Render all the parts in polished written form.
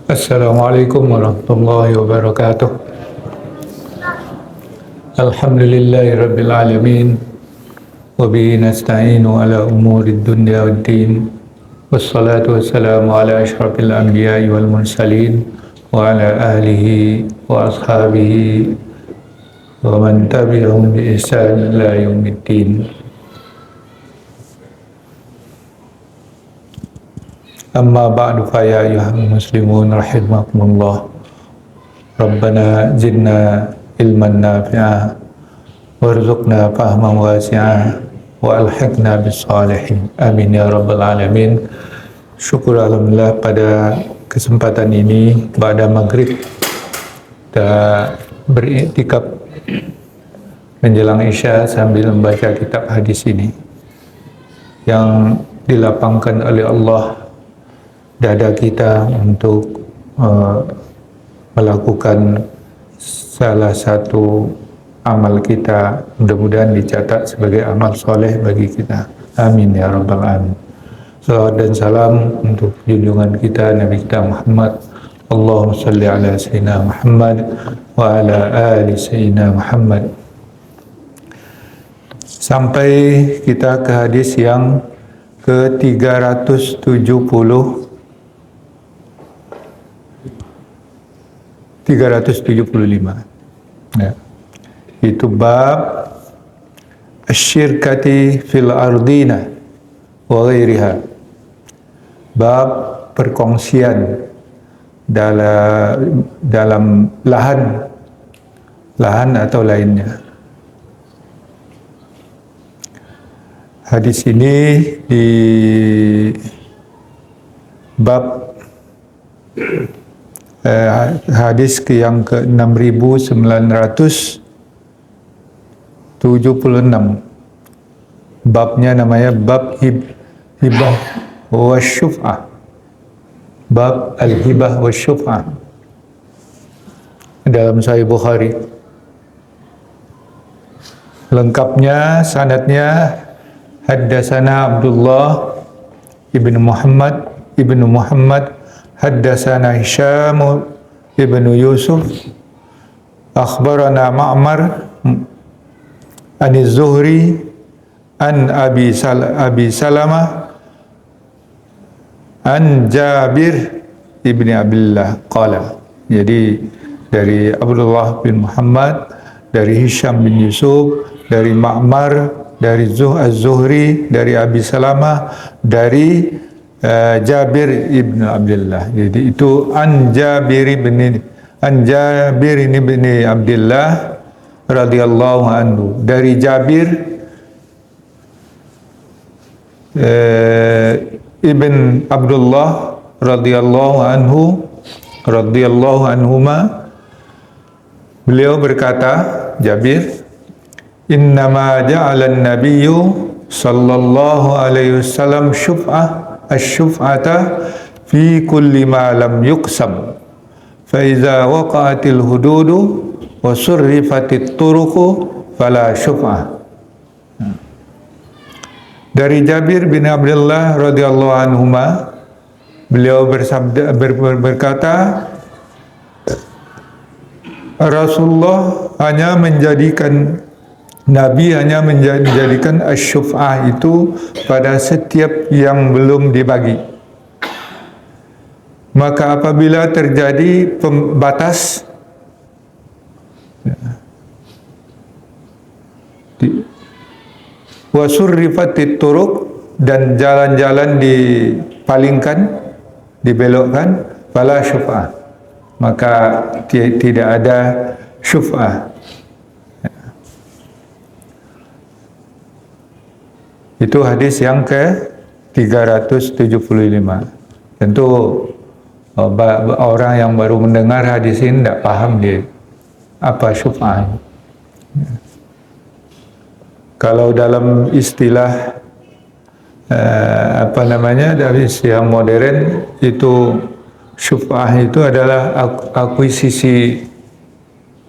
Assalamualaikum warahmatullahi wabarakatuh. Alhamdulillahi rabbil alamin. Wa bihi nasta'inu ala umurid dunya waddin. Wassalatu wassalamu ala asyrafil anbiya'i wal mursalin wa ala alihi wa ashabihi wa man tabi'ahum bi ihsan ila yaumiddin. Amma ba'du fa ya ayyuhal muslimun rahimakumullah. Rabbana zidna ilman nafi'a warzuqna fahman wasi'a wa alhiqna bis salihin. Amin ya rabbal alamin. Syukur alhamdulillah pada kesempatan ini pada maghrib kita beriktikaf menjelang isya sambil membaca kitab hadis ini yang dilapangkan oleh Allah dada kita untuk melakukan salah satu amal kita, mudah-mudahan dicatat sebagai amal soleh bagi kita. Amin ya rabbal alamin. Salawat dan salam untuk junjungan kita Nabi kita Muhammad. Allahumma salli ala sayyidina Muhammad wa ala ali sayyidina Muhammad. Sampai kita ke hadis yang ke 375 ya. Itu bab asyirkati fil ardina wa ghairiha, bab perkongsian dalam lahan atau lainnya. Hadis ini di bab hadis yang ke-6976. Babnya namanya bab hibah wa syuf'ah. Bab al-hibah wa syuf'ah dalam Sahih Bukhari. Lengkapnya sanadnya haddatsana Abdullah ibnu Muhammad haddatsana Hisham ibnu Yusuf akhbarana Ma'mar an Az-Zuhri an Abi Salamah an Jabir ibni Abdullah qala. Jadi dari Abdullah bin Muhammad, dari Hisham bin Yusuf, dari Ma'mar, dari Az-Zuhri, dari Abi Salamah, dari Jabir ibn Abdullah. Jadi itu an Jabir ibn Abdullah radhiyallahu anhu. Dari Jabir ibn Abdullah radhiyallahu anhuma, beliau berkata, Jabir, innama ja'alan nabiyyu sallallahu alaihi wasallam asyuf'ata fi kulli ma lam yuqsam fa iza waqa'atil hududu wa surrifatit turuqu fala syuf'ah. Dari Jabir bin Abdullah radhiyallahu anhuma, beliau berkata, Rasulullah hanya menjadikan Nabi hanya menjadikan asyuf'ah itu pada setiap yang belum dibagi. Maka apabila terjadi pembatas wa surrifatit turuq, dan jalan-jalan dipalingkan, dibelokkan, fala syuf'ah, maka tidak ada syuf'ah. Itu hadis yang ke-375. Tentu orang yang baru mendengar hadis ini tidak paham dia apa syuf'ah. Kalau dalam istilah dari istilah modern, itu syuf'ah itu adalah akuisisi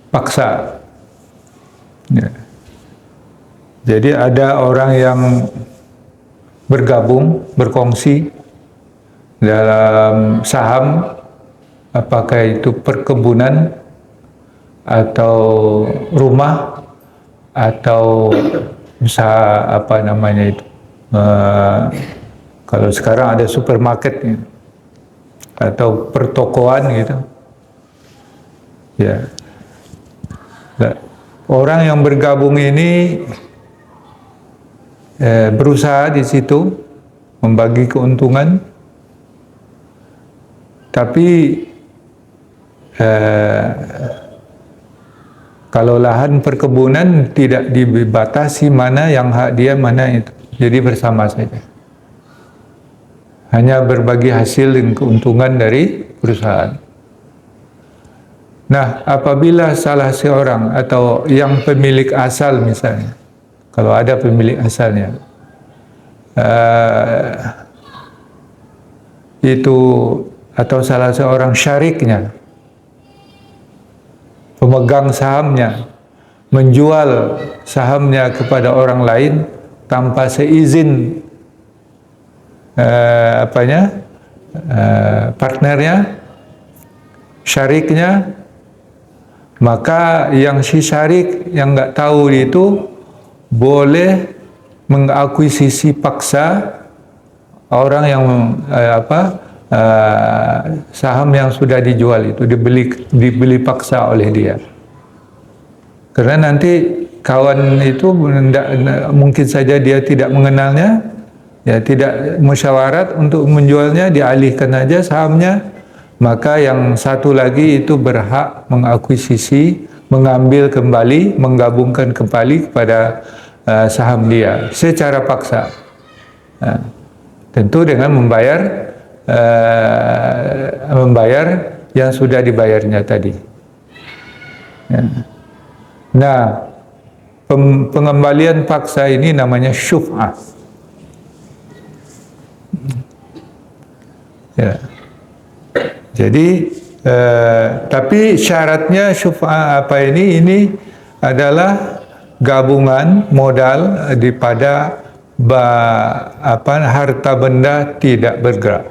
paksa. Ya. Jadi ada orang yang bergabung, berkongsi dalam saham apakah itu perkebunan atau rumah atau usaha apa namanya itu, kalau sekarang ada supermarket atau pertokoan gitu ya. Orang yang bergabung ini berusaha di situ membagi keuntungan, tapi kalau lahan perkebunan tidak dibatasi mana yang hak dia, mana itu, jadi bersama saja, hanya berbagi hasil dan keuntungan dari perusahaan. Nah, apabila salah seorang atau yang pemilik asal misalnya, kalau ada pemilik asalnya, itu atau salah seorang syariknya, pemegang sahamnya, menjual sahamnya kepada orang lain tanpa seizin partnernya, syariknya, maka yang si syarik yang nggak tahu itu boleh mengakuisisi paksa orang yang saham yang sudah dijual itu, dibeli paksa oleh dia. Karena nanti kawan itu mungkin saja dia tidak mengenalnya, ya tidak musyawarat untuk menjualnya, dialihkan aja sahamnya, maka yang satu lagi itu berhak mengakuisisi, mengambil kembali, menggabungkan kembali kepada saham dia secara paksa. Tentu dengan membayar yang sudah dibayarnya tadi. Ya. Nah, pengembalian paksa ini namanya syuf'ah. Ya. Jadi, tapi syaratnya syuf'ah apa ini adalah gabungan modal daripada harta benda tidak bergerak,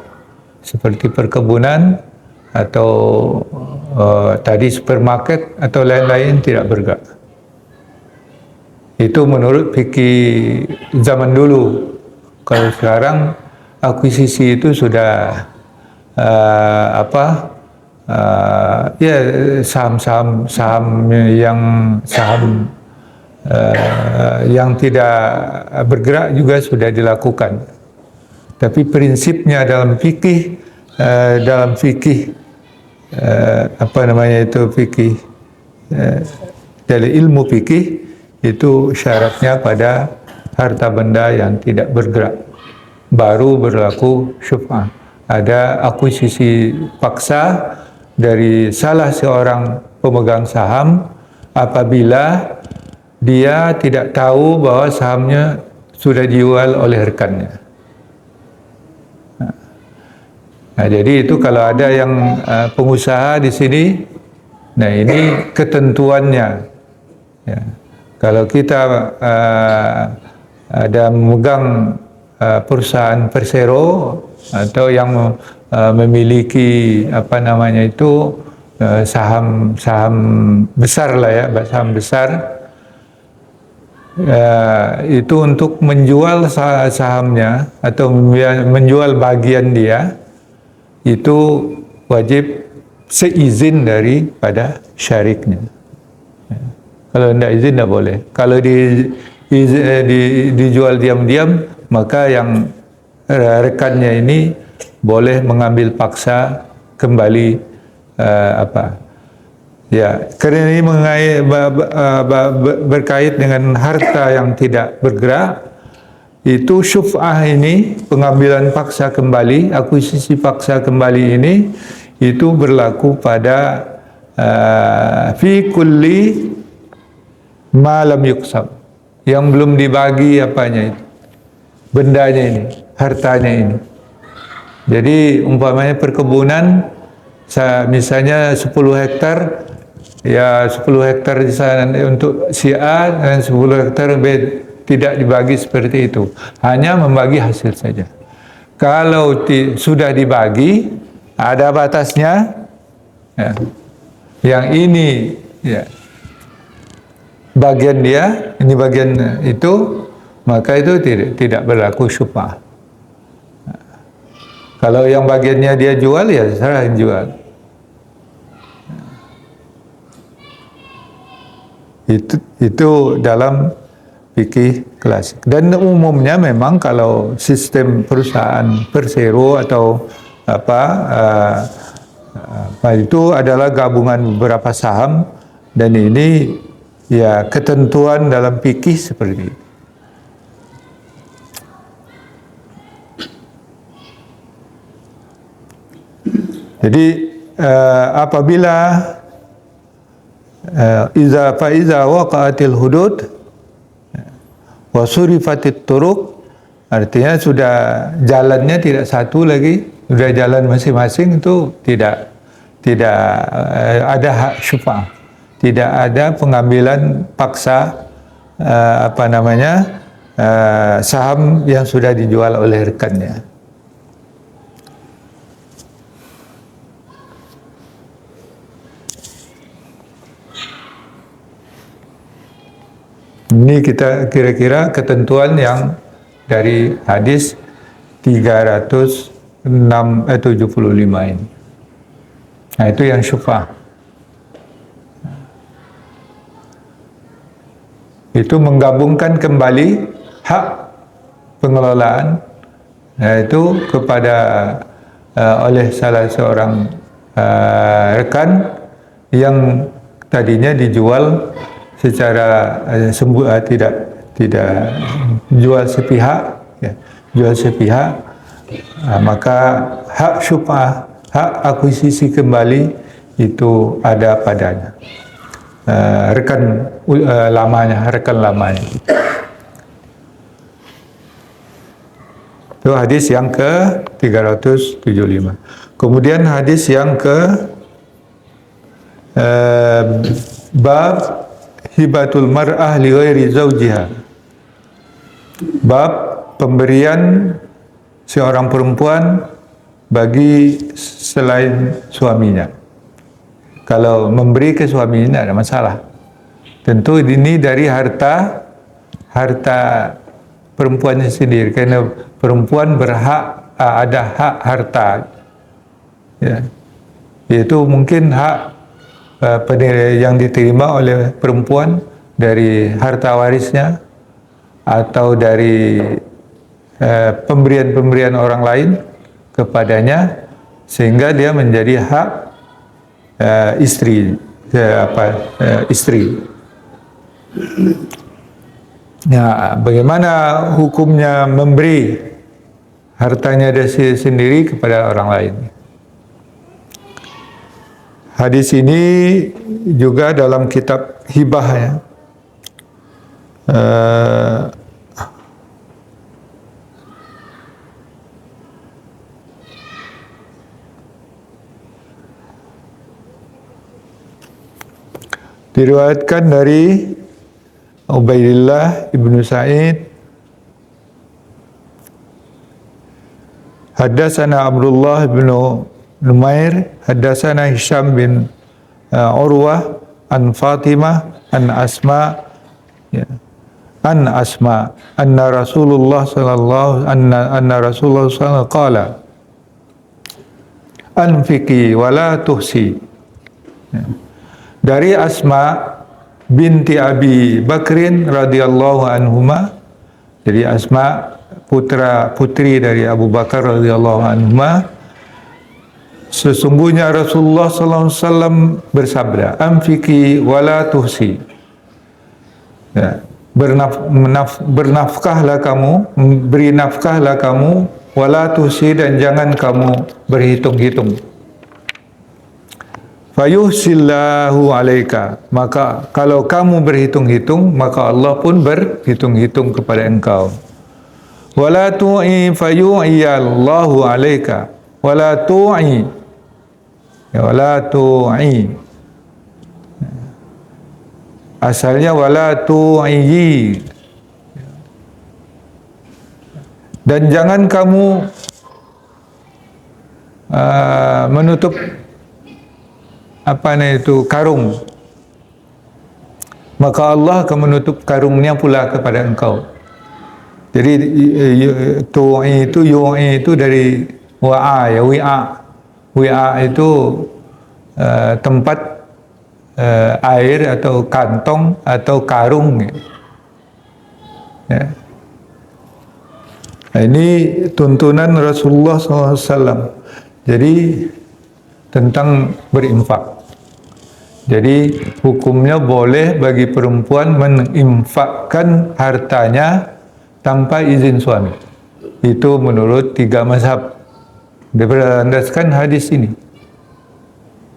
seperti perkebunan atau tadi supermarket atau lain-lain tidak bergerak. Itu menurut fikih zaman dulu. Kalau sekarang akuisisi itu sudah saham yang tidak bergerak juga sudah dilakukan. Tapi prinsipnya dalam fikih dari ilmu fikih itu syaratnya pada harta benda yang tidak bergerak baru berlaku syuf'ah. Ada akuisisi paksa dari salah seorang pemegang saham apabila dia tidak tahu bahwa sahamnya sudah dijual oleh rekannya. Nah, jadi itu kalau ada yang pengusaha di sini, nah ini ketentuannya. Ya. Kalau kita ada memegang perusahaan persero atau yang memiliki saham besar lah ya, saham besar, itu untuk menjual sahamnya atau menjual bagian dia itu wajib seizin daripada syariknya. Kalau tidak izin tidak boleh. Kalau dijual diam-diam, maka yang rekannya ini boleh mengambil paksa kembali ya, karena ini berkait dengan harta yang tidak bergerak. Itu syuf'ah ini, pengambilan paksa kembali, akuisisi paksa kembali ini, itu berlaku pada fi kulli ma lam yuqsam, yang belum dibagi apanya itu, bendanya ini, hartanya ini. Jadi umpamanya perkebunan, misalnya 10 hektar, ya 10 hektar di sana untuk si A dan 10 hektar B, tidak dibagi seperti itu, hanya membagi hasil saja. Kalau sudah dibagi, ada batasnya, Ya. Yang ini ya bagian dia, ini bagian itu, maka itu tidak berlaku syufa'ah. Kalau yang bagiannya dia jual, ya serah jual. Itu dalam fikih klasik. Dan umumnya memang kalau sistem perusahaan persero atau apa itu adalah gabungan beberapa saham, dan ini ya ketentuan dalam fikih seperti itu. Jadi apabila iza waqa'atil hudud wa surifatit turuq, artinya sudah jalannya tidak satu lagi, sudah jalan masing-masing, itu tidak ada hak syufa'ah, tidak ada pengambilan paksa saham yang sudah dijual oleh rekannya. Ini kita kira-kira ketentuan yang dari hadis 375 ini. Nah, itu yang syufa'ah. Itu menggabungkan kembali hak pengelolaan, yaitu kepada oleh salah seorang rekan yang tadinya dijual secara tidak jual sepihak, ya, jual sepihak, maka hak syufa'ah, hak akuisisi kembali itu ada padanya, rekan lamanya. Itu hadis yang ke 375. Kemudian hadis yang ke bab hibatul mar'ah li ghairi zawjiha. Bab pemberian seorang perempuan bagi selain suaminya. Kalau memberi ke suaminya tidak ada masalah. Tentu ini dari harta perempuannya sendiri, karena perempuan berhak, ada hak harta, ya, yaitu mungkin hak yang diterima oleh perempuan dari harta warisnya atau dari pemberian orang lain kepadanya, sehingga dia menjadi hak istri. Nah, bagaimana hukumnya memberi hartanya dia sendiri kepada orang lain? Hadis ini juga dalam kitab hibah, ya. Diriwayatkan dari Ubaidillah ibnu Sa'id, haddatsana Abdullah ibnu Numair, haddatsana Hisham bin Urwah an Fatimah an Asma, ya, an Asma anna Rasulullah sallallahu qala anfiqi wa la tuhsi. Ya. Dari Asma binti Abi Bakrin radhiyallahu anhuma, jadi Asma putri dari Abu Bakar radhiyallahu anhuma, sesungguhnya Rasulullah sallallahu alaihi wasallam bersabda, anfiki wala tuhsi. Ya, bernafkahlah kamu, beri nafkahlah kamu, wala tuhsi, dan jangan kamu berhitung-hitung. Fayuhsillahu alaika, maka kalau kamu berhitung-hitung, maka Allah pun berhitung-hitung kepada engkau. Wala tu'i fayu'iyallahu alaika, wala tu'i, wala tu'i, asalnya wala tu'i, dan jangan kamu menutup karung, maka Allah akan menutup karungnya pula kepada engkau. Jadi tu'i itu yu'i itu dari wa'a, ya, wi'a itu tempat air atau kantong atau karung, ya. Nah, ini tuntunan Rasulullah SAW. Jadi tentang berinfak. Jadi hukumnya boleh bagi perempuan menginfakkan hartanya tanpa izin suami. Itu menurut 3 mazhab berdasarkan hadis ini.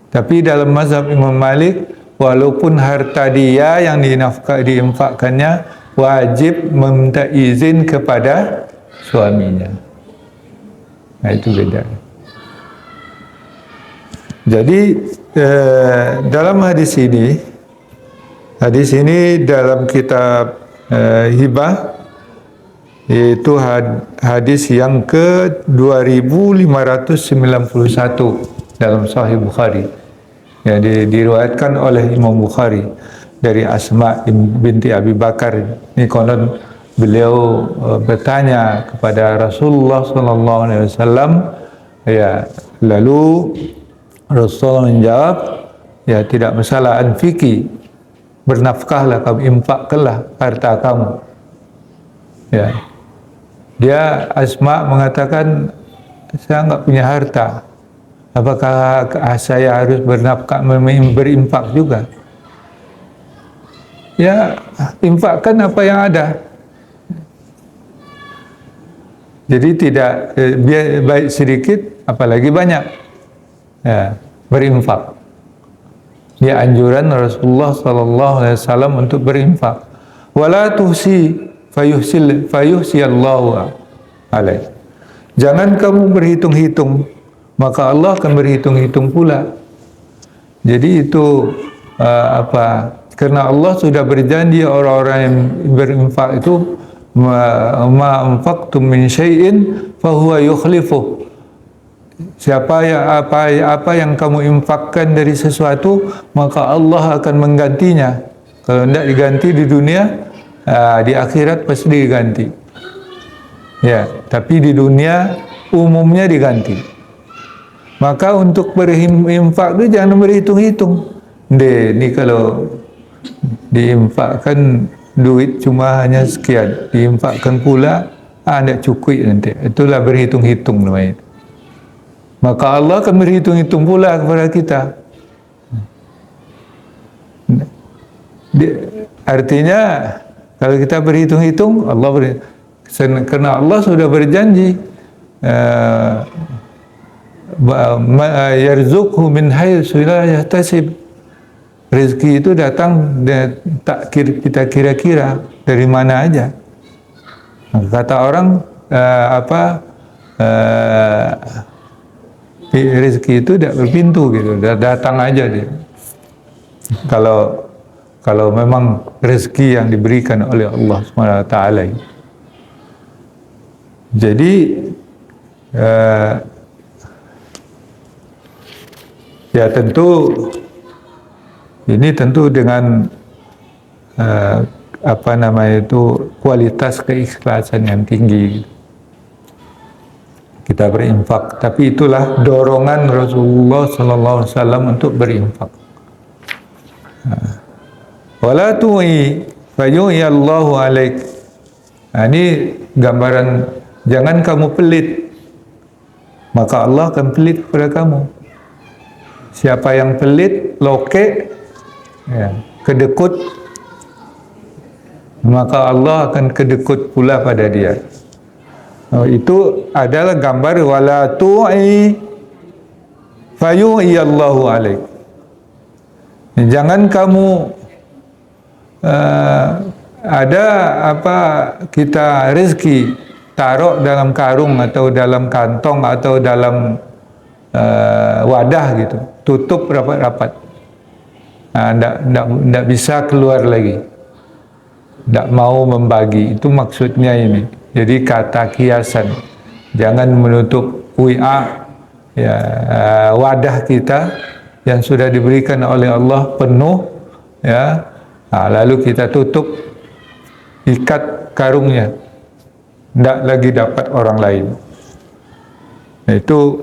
Tapi dalam mazhab Imam Malik, walaupun harta dia yang diinfakkannya, wajib meminta izin kepada suaminya. Nah, itu beda. Jadi dalam hadis ini dalam kitab hibah, yaitu hadis yang ke 2591 dalam Sahih Bukhari, ya, diriwayatkan oleh Imam Bukhari dari Asma binti Abi Bakar. Ini konon beliau bertanya kepada Rasulullah SAW, ya, lalu Rasulullah menjawab, ya, tidak masalah, anfiki, bernafkahlah kamu, infakkanlah harta kamu. Ya, dia Asma mengatakan, saya enggak punya harta, apakah saya harus bernafkah, berinfak juga? Ya, infakkan apa yang ada. Jadi tidak baik sedikit, apalagi banyak, ya, berinfak. Dia anjuran Rasulullah SAW untuk berinfak. Wala tuhsi fayuhsi Allahu alaih. Jangan kamu berhitung-hitung, maka Allah akan berhitung-hitung pula. Jadi itu karena Allah sudah berjanji orang-orang yang berinfak itu, ma anfaqtum min syai'in fahuwa yukhlifuh. Apa yang kamu infakkan dari sesuatu, maka Allah akan menggantinya. Kalau tidak diganti di dunia, di akhirat pasti diganti. Ya, tapi di dunia umumnya diganti. Maka untuk berinfak itu jangan berhitung-hitung. Ini kalau diinfakkan duit cuma hanya sekian, diinfakkan pula tidak cukup nanti. Itulah berhitung-hitung namanya. Maka Allah akan berhitung-hitung pula kepada kita. Artinya kalau kita berhitung-hitung, karena Allah sudah berjanji, yarzuqhu min haitsu la yahtasib. Rezeki itu datang tak kita kira-kira dari mana aja. Kata orang rezeki itu tidak berpintu gitu, datang aja dia. Kalau memang rezeki yang diberikan oleh Allah SWT. Jadi ya tentu dengan kualitas keikhlasan yang tinggi kita berinfak. Tapi itulah dorongan Rasulullah SAW untuk berinfak. Wala tu'i fayu'i Allahu alaik. Ini gambaran, jangan kamu pelit, maka Allah akan pelit kepada kamu. Siapa yang pelit, loke, ya, kedekut, maka Allah akan kedekut pula pada dia. Itu adalah gambar wala tu'i fayu'i Allahu alaik. Jangan kamu kita rezeki taruh dalam karung atau dalam kantong atau dalam wadah gitu, tutup rapat-rapat, tidak bisa keluar lagi, tidak mau membagi. Itu maksudnya ini. Jadi kata kiasan, jangan menutup wadah kita yang sudah diberikan oleh Allah penuh, ya. Lalu kita tutup, ikat karungnya, tidak lagi dapat orang lain. Itu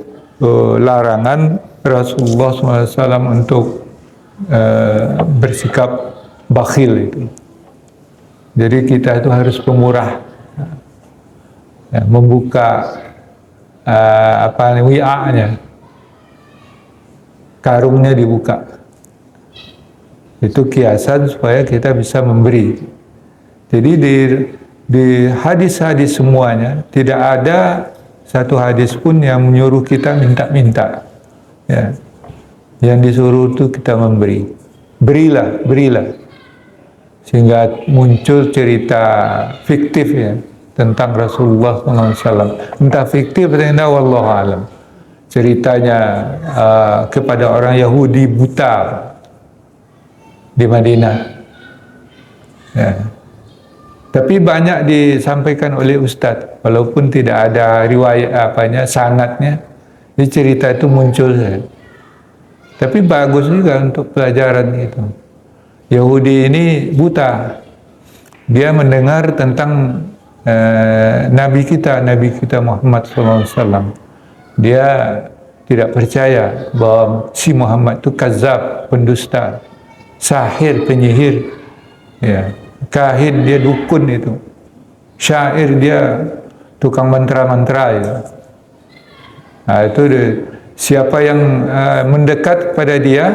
larangan Rasulullah SAW untuk bersikap bakhil itu. Jadi kita itu harus pemurah, ya, membuka wi'anya, karungnya dibuka. Itu kiasan supaya kita bisa memberi. Jadi di hadis-hadis semuanya tidak ada satu hadis pun yang menyuruh kita minta-minta. Ya. Yang disuruh itu kita memberi. Berilah, berilah. Sehingga muncul cerita fiktif, ya, tentang Rasulullah SAW. Entah fiktif atau tidak, wallahu alam. Ceritanya kepada orang Yahudi buta di Madinah. Ya. Tapi banyak disampaikan oleh Ustadz, walaupun tidak ada riwayat sanadnya. Di cerita itu muncul saja. Tapi bagus juga untuk pelajaran itu. Yahudi ini buta. Dia mendengar tentang Nabi kita Muhammad SAW. Dia tidak percaya bahwa si Muhammad itu kazab, pendusta, sahir, penyihir, ya, kahin, dia dukun itu, syair, dia tukang mantra-mantra, ya. Itu siapa yang mendekat kepada dia,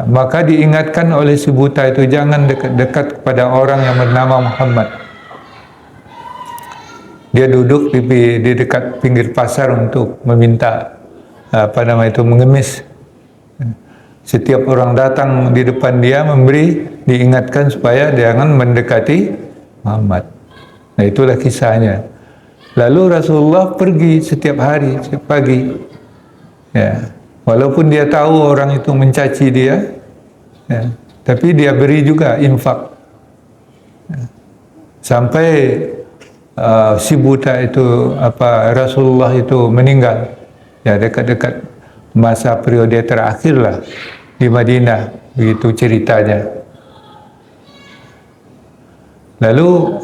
maka diingatkan oleh si buta itu, jangan dekat-dekat kepada orang yang bernama Muhammad. Dia duduk di dekat pinggir pasar untuk meminta mengemis. Setiap orang datang di depan dia memberi, diingatkan supaya jangan mendekati Muhammad. Nah, itulah kisahnya. Lalu Rasulullah pergi setiap hari, setiap pagi. Ya. Walaupun dia tahu orang itu mencaci dia, ya, tapi dia beri juga infak. Ya. Sampai si buta itu, Rasulullah itu meninggal. Ya, dekat-dekat masa periode terakhir lah di Madinah, begitu ceritanya. Lalu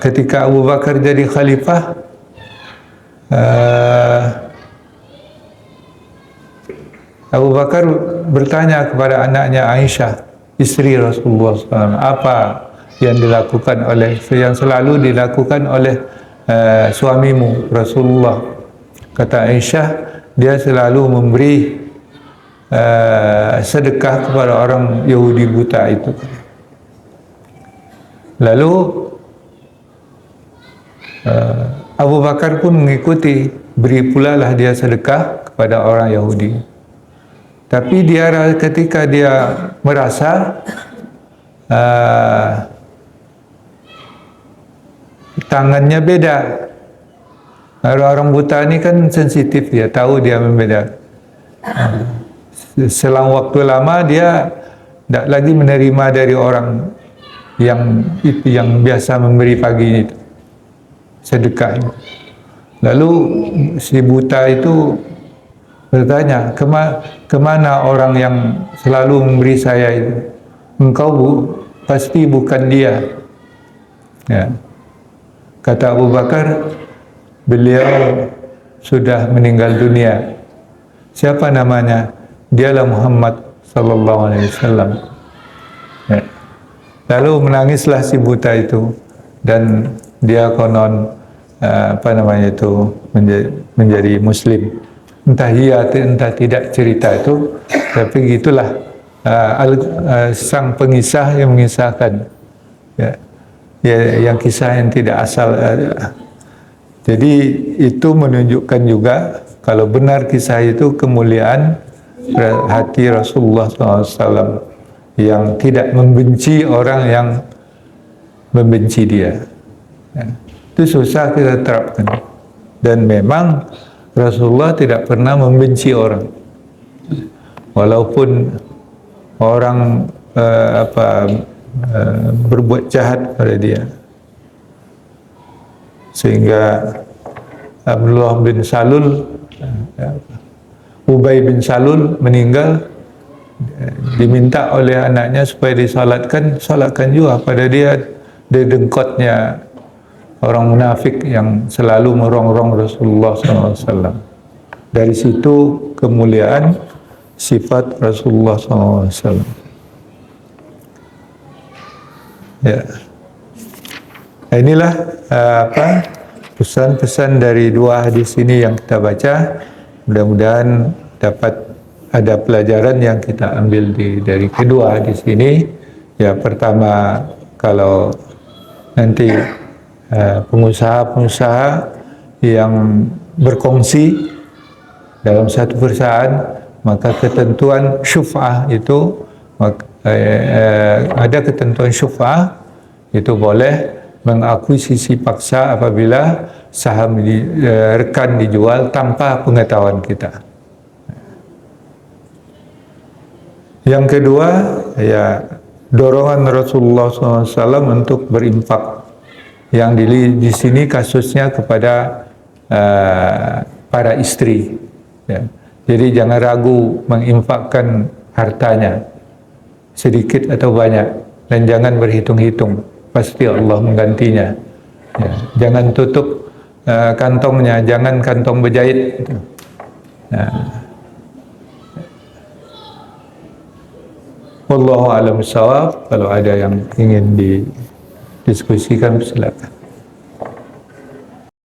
ketika Abu Bakar jadi khalifah, Abu Bakar bertanya kepada anaknya Aisyah, istri Rasulullah SAW, apa yang selalu dilakukan oleh suamimu Rasulullah? Kata Aisyah, dia selalu memberi sedekah kepada orang Yahudi buta itu. Lalu Abu Bakar pun mengikuti, beri pula lah dia sedekah kepada orang Yahudi. Tapi ketika dia merasa tangannya beda. Orang buta ini kan sensitif, dia tahu dia membeda. Selang waktu lama dia tidak lagi menerima dari orang yang biasa memberi pagi itu, sedekah. Lalu si buta itu bertanya, kemana orang yang selalu memberi saya itu? Engkau pasti bukan dia. Ya. Kata Abu Bakar, beliau sudah meninggal dunia. Siapa namanya? Dialah Muhammad sallallahu alaihi wasallam. Ya. Lalu menangislah si buta itu, dan dia konon menjadi Muslim. Entah iya entah tidak cerita itu, tapi gitulah sang pengisah yang mengisahkan, ya, yang kisah yang tidak asal. Jadi itu menunjukkan juga kalau benar kisah itu kemuliaan hati Rasulullah SAW yang tidak membenci orang yang membenci dia. Ya. Itu susah kita terapkan. Dan memang Rasulullah tidak pernah membenci orang, walaupun orang berbuat jahat pada dia. Sehingga Abdullah bin Salul Ya. Ubay bin Salul meninggal, diminta oleh anaknya supaya disalatkan, salatkan juga pada dia dengkotnya orang munafik yang selalu merongrong Rasulullah SAW. Dari situ kemuliaan sifat Rasulullah SAW. Ya. Nah, inilah pesan-pesan dari dua hadis ini yang kita baca. Mudah-mudahan dapat ada pelajaran yang kita ambil dari kedua hadis ini. Ya, pertama, kalau nanti pengusaha-pengusaha yang berkongsi dalam satu perusahaan, maka ketentuan syuf'ah itu ada ketentuan syuf'ah itu boleh mengakuisisi paksa apabila saham rekan dijual tanpa pengetahuan kita. Yang kedua, ya, dorongan Rasulullah SAW untuk berinfak. Yang di sini kasusnya kepada para istri. Ya. Jadi jangan ragu menginfakkan hartanya, sedikit atau banyak, dan jangan berhitung-hitung. Pasti Allah menggantinya. Ya. Jangan tutup kantongnya, jangan kantong berjahit. Nah. Wallahu a'lam bishawab. Kalau ada yang ingin didiskusikan, silakan.